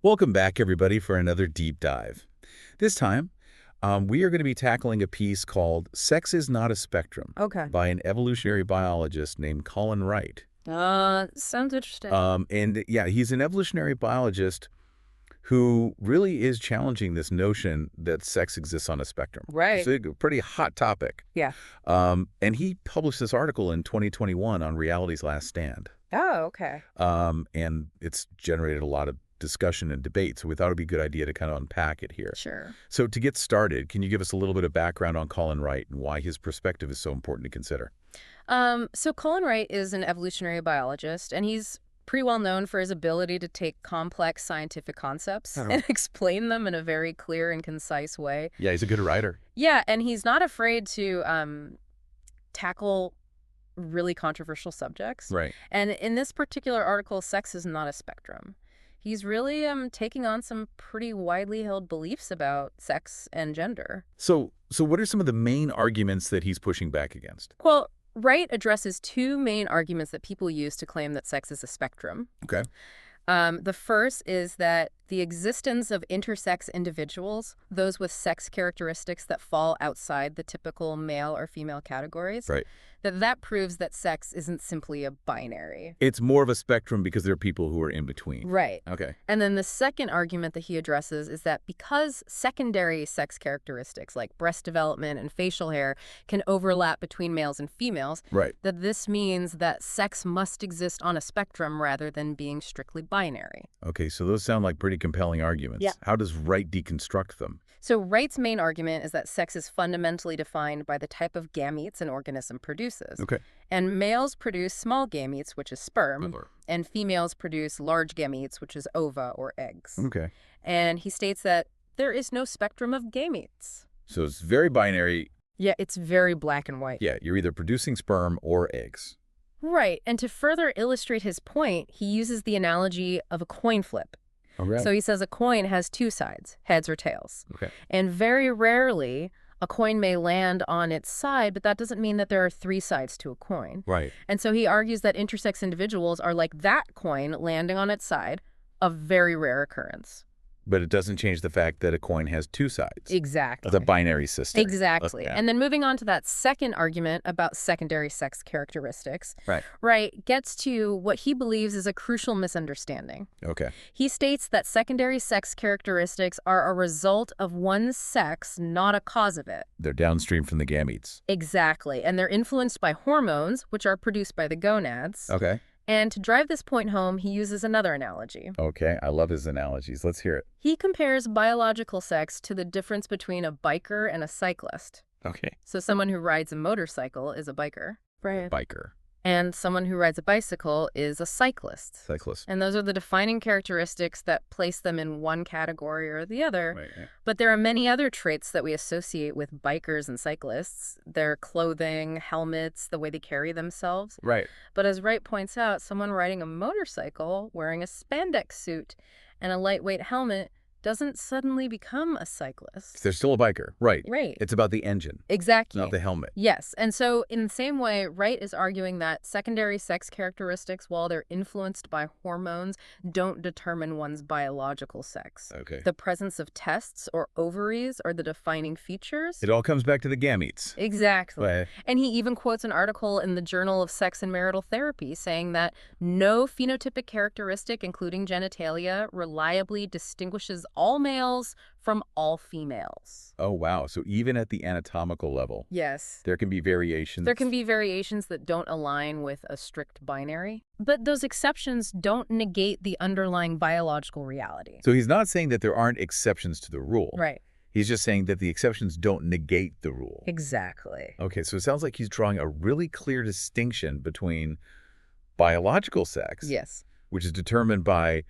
Welcome back, everybody, for another deep dive. This time, we are going to be tackling a piece called Sex is Not a Spectrum Okay. by an evolutionary biologist named Colin Wright. Sounds interesting. And he's an evolutionary biologist who really is challenging this notion that sex exists on a spectrum. Right. It's a pretty hot topic. Yeah. And he published this article in 2021 on Reality's Last Stand. Oh, okay. And it's generated a lot of discussion and debate, so we thought it would be a good idea to kind of unpack it here. Sure. So to get started, can you give us a little bit of background on Colin Wright and why his perspective is so important to consider? So Colin Wright is an evolutionary biologist, and he's pretty well known for his ability to take complex scientific concepts and explain them in a very clear and concise way. Yeah, he's a good writer. Yeah, and he's not afraid to tackle really controversial subjects. Right. And in this particular article, sex is not a spectrum. He's really taking on some pretty widely held beliefs about sex and gender. So what are some of the main arguments that he's pushing back against? Well, Wright addresses two main arguments that people use to claim that sex is a spectrum. Okay. The first is that the existence of intersex individuals, those with sex characteristics that fall outside the typical male or female categories, Right. that proves that sex isn't simply a binary. It's more of a spectrum because there are people who are in between. Right. Okay. And then the second argument that he addresses is that because secondary sex characteristics like breast development and facial hair can overlap between males and females, Right. that this means that sex must exist on a spectrum rather than being strictly binary. Okay, so those sound like pretty compelling arguments. Yeah. How does Wright deconstruct them? So Wright's main argument is that sex is fundamentally defined by the type of gametes an organism produces. Okay. And males produce small gametes, which is sperm, and females produce large gametes, which is ova or eggs. Okay. And he states that there is no spectrum of gametes. So it's very binary. Yeah, it's very black and white. Yeah, you're either producing sperm or eggs. Right. And to further illustrate his point, he uses the analogy of a coin flip. Okay. So he says a coin has two sides, heads or tails. Okay. And very rarely, a coin may land on its side, but that doesn't mean that there are three sides to a coin. Right. And so he argues that intersex individuals are like that coin landing on its side, a very rare occurrence. But it doesn't change the fact that a coin has two sides. Exactly. It's a binary system. Exactly. Okay. And then moving on to that second argument about secondary sex characteristics, Right. Wright gets to what he believes is a crucial misunderstanding. Okay. He states that secondary sex characteristics are a result of one's sex, not a cause of it. They're downstream from the gametes. Exactly. And they're influenced by hormones, which are produced by the gonads. Okay. And to drive this point home, he uses another analogy. Okay. I love his analogies. Let's hear it. He compares biological sex to the difference between a biker and a cyclist. Okay. So someone who rides a motorcycle is a biker. Right. Biker. And someone who rides a bicycle is a cyclist. Cyclist. And those are the defining characteristics that place them in one category or the other. Right. Yeah. But there are many other traits that we associate with bikers and cyclists. Their clothing, helmets, the way they carry themselves. Right. But as Wright points out, someone riding a motorcycle wearing a spandex suit and a lightweight helmet doesn't suddenly become a cyclist. They're still a biker. Right. Right. It's about the engine, Exactly. not the helmet. Yes. And so in the same way, Wright is arguing that secondary sex characteristics, while they're influenced by hormones, don't determine one's biological sex. Okay. The presence of tests or ovaries are the defining features. It all comes back to the gametes. Exactly. Right. And he even quotes an article in the Journal of Sex and Marital Therapy saying that no phenotypic characteristic, including genitalia, reliably distinguishes all males from all females. Oh, wow. So even at the anatomical level, Yes. there can be variations. There can be variations that don't align with a strict binary, but those exceptions don't negate the underlying biological reality. So he's not saying that there aren't exceptions to the rule. Right. He's just saying that the exceptions don't negate the rule. Exactly. Okay, so it sounds like he's drawing a really clear distinction between biological sex, Yes. which is determined by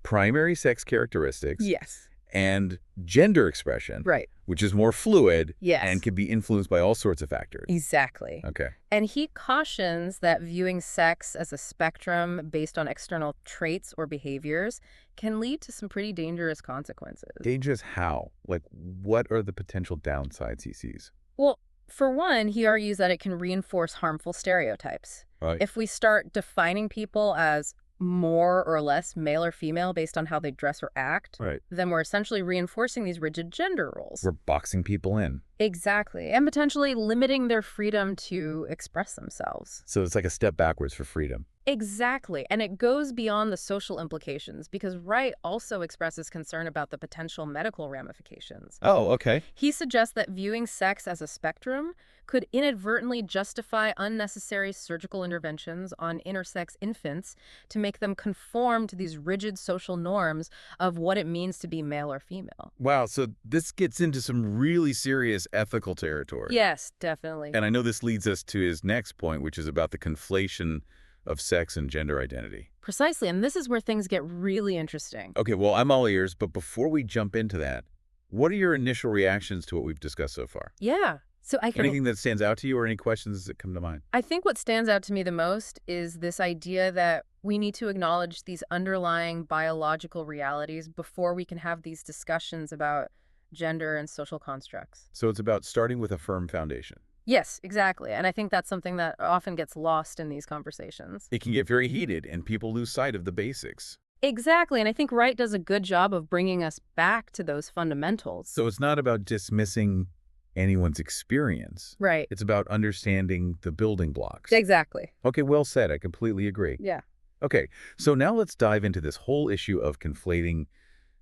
primary sex characteristics, Yes. and gender expression, Right. which is more fluid Yes. and can be influenced by all sorts of factors. Exactly. Okay. And he cautions that viewing sex as a spectrum based on external traits or behaviors can lead to some pretty dangerous consequences. Dangerous how? Like, what are the potential downsides he sees? Well, for one, he argues that it can reinforce harmful stereotypes. Right. If we start defining people as more or less male or female based on how they dress or act, Right. then we're essentially reinforcing these rigid gender roles. We're boxing people in. Exactly. And potentially limiting their freedom to express themselves. So it's like a step backwards for freedom. Exactly. And it goes beyond the social implications because Wright also expresses concern about the potential medical ramifications. Oh, okay. He suggests that viewing sex as a spectrum could inadvertently justify unnecessary surgical interventions on intersex infants to make them conform to these rigid social norms of what it means to be male or female. Wow, so this gets into some really serious ethical territory. Yes, definitely. And I know this leads us to his next point, which is about the conflation of sex and gender identity. Precisely, and this is where things get really interesting. Okay, well, I'm all ears, but before we jump into that, what are your initial reactions to what we've discussed so far? Yeah. So Anything that stands out to you or any questions that come to mind? I think what stands out to me the most is this idea that we need to acknowledge these underlying biological realities before we can have these discussions about gender and social constructs. So it's about starting with a firm foundation. Yes, exactly. And I think that's something that often gets lost in these conversations. It can get very heated and people lose sight of the basics. Exactly. And I think Wright does a good job of bringing us back to those fundamentals. So it's not about dismissing anyone's experience. Right. It's about understanding the building blocks. Exactly. Okay, well said. I completely agree. Yeah. Okay, so now let's dive into this whole issue of conflating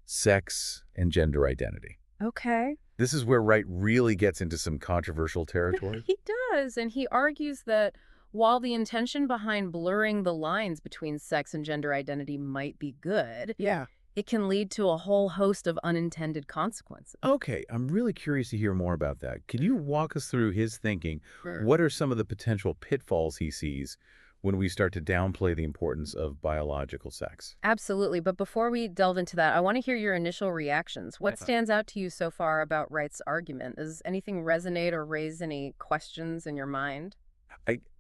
sex and gender identity. Okay. This is where Wright really gets into some controversial territory. He does. And he argues that while the intention behind blurring the lines between sex and gender identity might be good, Yeah. it can lead to a whole host of unintended consequences. Okay, I'm really curious to hear more about that. Can you walk us through his thinking? Sure. What are some of the potential pitfalls he sees when we start to downplay the importance of biological sex? Absolutely. But before we delve into that, I want to hear your initial reactions. What stands out to you so far about Wright's argument? Does anything resonate or raise any questions in your mind?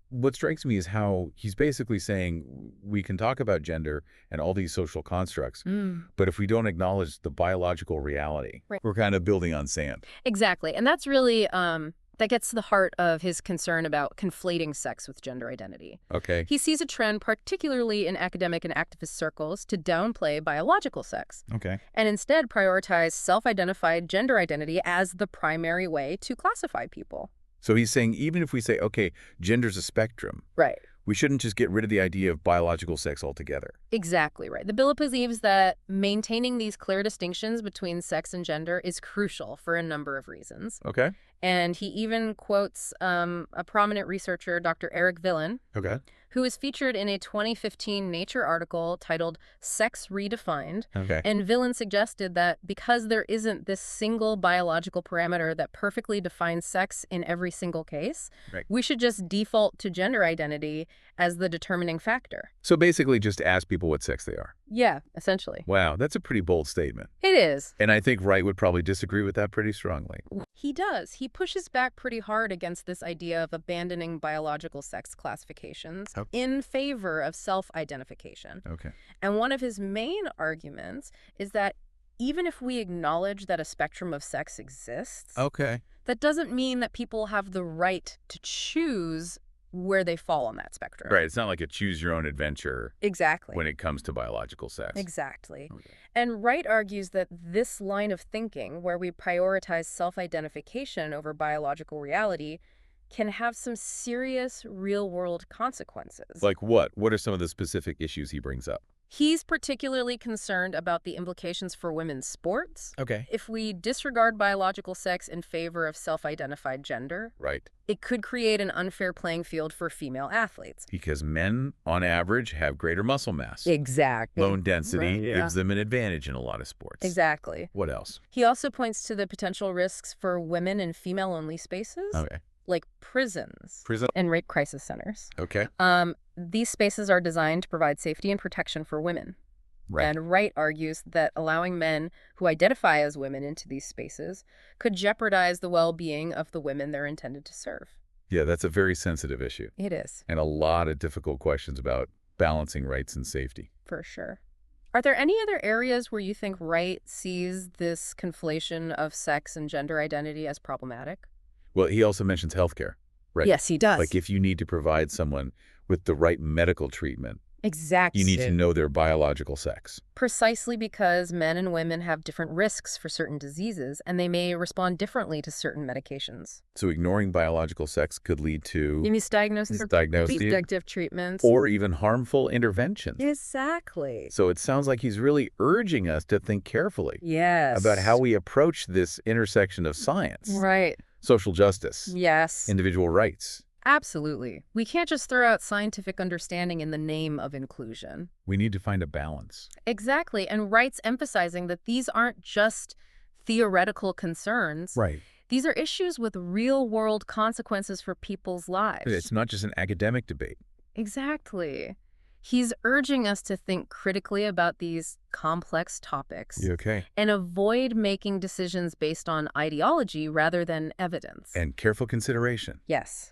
What strikes me is how he's basically saying we can talk about gender and all these social constructs, but if we don't acknowledge the biological reality, Right. we're kind of building on sand. Exactly. And that's really, that gets to the heart of his concern about conflating sex with gender identity. Okay. He sees a trend, particularly in academic and activist circles, to downplay biological sex Okay. and instead prioritize self-identified gender identity as the primary way to classify people. So he's saying even if we say, okay, gender's a spectrum, Right. we shouldn't just get rid of the idea of biological sex altogether. Exactly right. The bill believes that maintaining these clear distinctions between sex and gender is crucial for a number of reasons. Okay. And he even quotes a prominent researcher, Dr. Eric Villen, Okay. who was featured in a 2015 Nature article titled Sex Redefined. Okay. And Villen suggested that because there isn't this single biological parameter that perfectly defines sex in every single case, Right. we should just default to gender identity as the determining factor. So basically just ask people what sex they are. Yeah, essentially. Wow, that's a pretty bold statement. It is. And I think Wright would probably disagree with that pretty strongly. He does. He pushes back pretty hard against this idea of abandoning biological sex classifications Oh. in favor of self-identification. Okay. And one of his main arguments is that even if we acknowledge that a spectrum of sex exists, Okay. that doesn't mean that people have the right to choose where they fall on that spectrum. Right. It's not like a choose your own adventure Exactly. when it comes to biological sex. Exactly. Okay. And Wright argues that this line of thinking, where we prioritize self-identification over biological reality, can have some serious real-world consequences. Like what? What are some of the specific issues he brings up? He's particularly concerned about the implications for women's sports. Okay. If we disregard biological sex in favor of self-identified gender, Right. it could create an unfair playing field for female athletes. Because men, on average, have greater muscle mass. Exactly. Bone density Right, yeah. gives them an advantage in a lot of sports. Exactly. What else? He also points to the potential risks for women in female-only spaces, Okay. like prisons Prison. and rape crisis centers. Okay. These spaces are designed to provide safety and protection for women. Right. And Wright argues that allowing men who identify as women into these spaces could jeopardize the well-being of the women they're intended to serve. Yeah, that's a very sensitive issue. It is, And a lot of difficult questions about balancing rights and safety. for sure. Are there any other areas where you think Wright sees this conflation of sex and gender identity as problematic? Well, he also mentions healthcare. Right. Yes, he does. Like if you need to provide someone with the right medical treatment, Exactly. You need to know their biological sex. Precisely because men and women have different risks for certain diseases, and they may respond differently to certain medications. So ignoring biological sex could lead to Misdiagnosis or misdiagnosis reductive treatments. or even harmful interventions. Exactly. So it sounds like he's really urging us to think carefully Yes. about how we approach this intersection of science, Right. social justice, Yes. individual rights. Absolutely. We can't just throw out scientific understanding in the name of inclusion. We need to find a balance. Exactly. And Wright's emphasizing that these aren't just theoretical concerns. Right. These are issues with real-world consequences for people's lives. It's not just an academic debate. Exactly. He's urging us to think critically about these complex topics You okay? and avoid making decisions based on ideology rather than evidence. And careful consideration. Yes.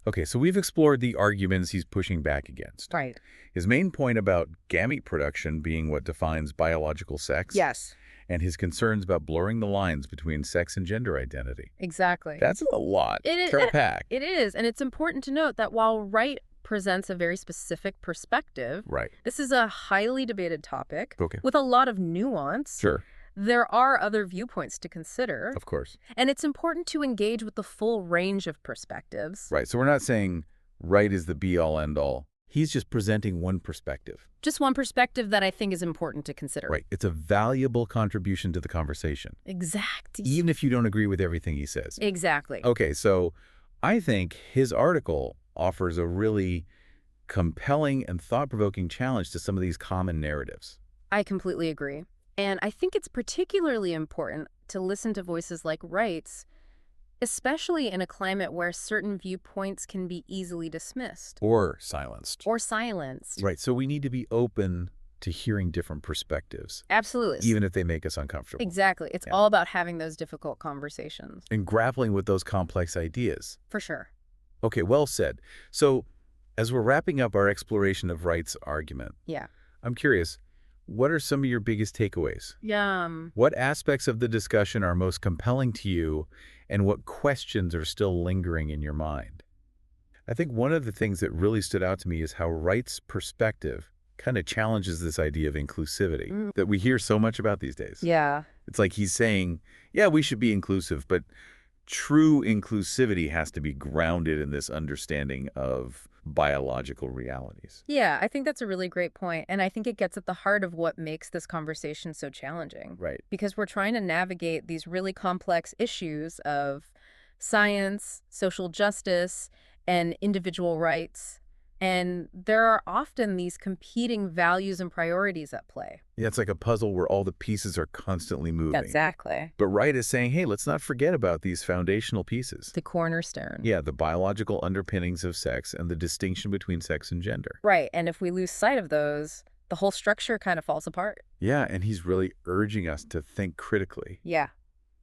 Okay, so we've explored the arguments he's pushing back against. Right. His main point about gamete production being what defines biological sex. Yes. And his concerns about blurring the lines between sex and gender identity. Exactly. That's a lot It to is. unpack. It is. And it's important to note that while Wright presents a very specific perspective, Right. this is a highly debated topic Okay. with a lot of nuance. Sure. There are other viewpoints to consider, Of course. and it's important to engage with the full range of perspectives. Right. So we're not saying right is the be-all, end-all. He's just presenting one perspective. Just one perspective that I think is important to consider. Right. It's a valuable contribution to the conversation, Exactly. even if you don't agree with everything he says. Exactly. Okay, so I think his article offers a really compelling and thought-provoking challenge to some of these common narratives. I completely agree. And I think it's particularly important to listen to voices like Wright's, especially in a climate where certain viewpoints can be easily dismissed. Or silenced. Or silenced. Right, so we need to be open to hearing different perspectives, Absolutely. even if they make us uncomfortable. Exactly. It's all about having those difficult conversations. And grappling with those complex ideas. For sure. Okay, well said. So, as we're wrapping up our exploration of Wright's argument, Yeah. I'm curious, what are some of your biggest takeaways? What aspects of the discussion are most compelling to you, and what questions are still lingering in your mind? I think one of the things that really stood out to me is how Wright's perspective kind of challenges this idea of inclusivity that we hear so much about these days. Yeah. It's like he's saying, yeah, we should be inclusive, but true inclusivity has to be grounded in this understanding of biological realities. Yeah, I think that's a really great point. And I think it gets at the heart of what makes this conversation so challenging. Right. Because we're trying to navigate these really complex issues of science, social justice, and individual rights. And there are often these competing values and priorities at play. Yeah, it's like a puzzle where all the pieces are constantly moving. Exactly. But Wright is saying, hey, let's not forget about these foundational pieces. The cornerstone. Yeah, the biological underpinnings of sex and the distinction between sex and gender. Right. And if we lose sight of those, the whole structure kind of falls apart. Yeah, and he's really urging us to think critically. Yeah.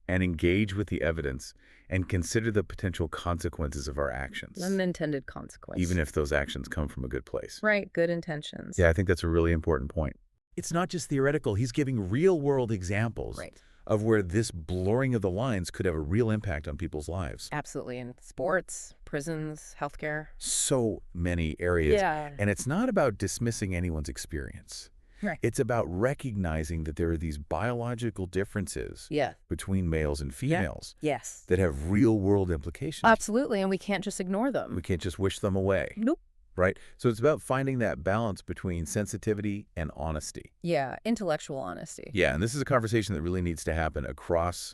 And engage with the evidence and consider the potential consequences of our actions. Unintended consequence. Even if those actions come from a good place. Right. Good intentions. Yeah, I think that's a really important point. It's not just theoretical. He's giving real-world examples of where this blurring of the lines could have a real impact on people's lives. Absolutely. In sports, prisons, healthcare. So many areas. Yeah. And it's not about dismissing anyone's experience. Right. It's about recognizing that there are these biological differences between males and females that have real-world implications. Absolutely, and we can't just ignore them. We can't just wish them away. Nope. Right? So it's about finding that balance between sensitivity and honesty. Yeah, intellectual honesty. Yeah, and this is a conversation that really needs to happen across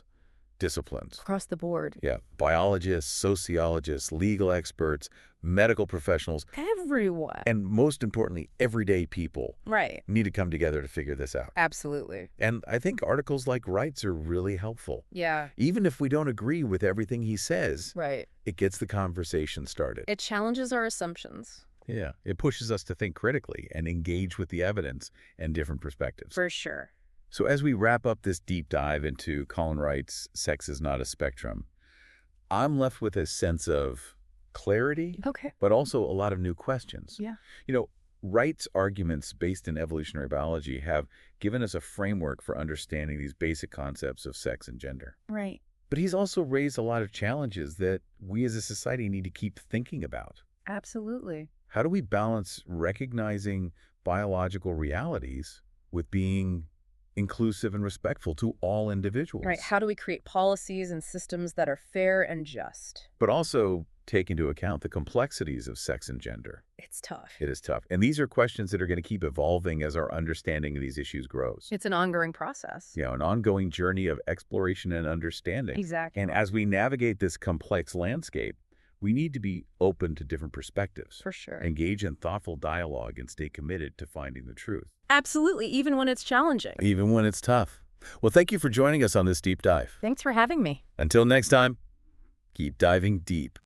disciplines. Across the board. Yeah, biologists, sociologists, legal experts, medical professionals. Everyone. And most importantly, everyday people. Right. Need to come together to figure this out. Absolutely. And I think articles like Wright's are really helpful. Yeah. Even if we don't agree with everything he says, it gets the conversation started. It challenges our assumptions. Yeah, it pushes us to think critically and engage with the evidence and different perspectives. For sure. So as we wrap up this deep dive into Colin Wright's Sex is Not a Spectrum, I'm left with a sense of clarity, but also a lot of new questions. Yeah. You know, Wright's arguments based in evolutionary biology have given us a framework for understanding these basic concepts of sex and gender. Right. But he's also raised a lot of challenges that we as a society need to keep thinking about. Absolutely. How do we balance recognizing biological realities with being inclusive and respectful to all Right. individuals. How do we create policies and systems that are fair and just? But also take into account the complexities of sex and gender. It's tough. It is tough. And these are questions that are going to keep evolving as our understanding of these issues grows. It's an ongoing process. An ongoing journey of exploration and understanding. Exactly. And as we navigate this complex landscape, we need to be open to different perspectives. For sure. Engage in thoughtful dialogue and stay committed to finding the truth. Absolutely, even when it's challenging. Even when it's tough. Well, thank you for joining us on this deep dive. Thanks for having me. Until next time, keep diving deep.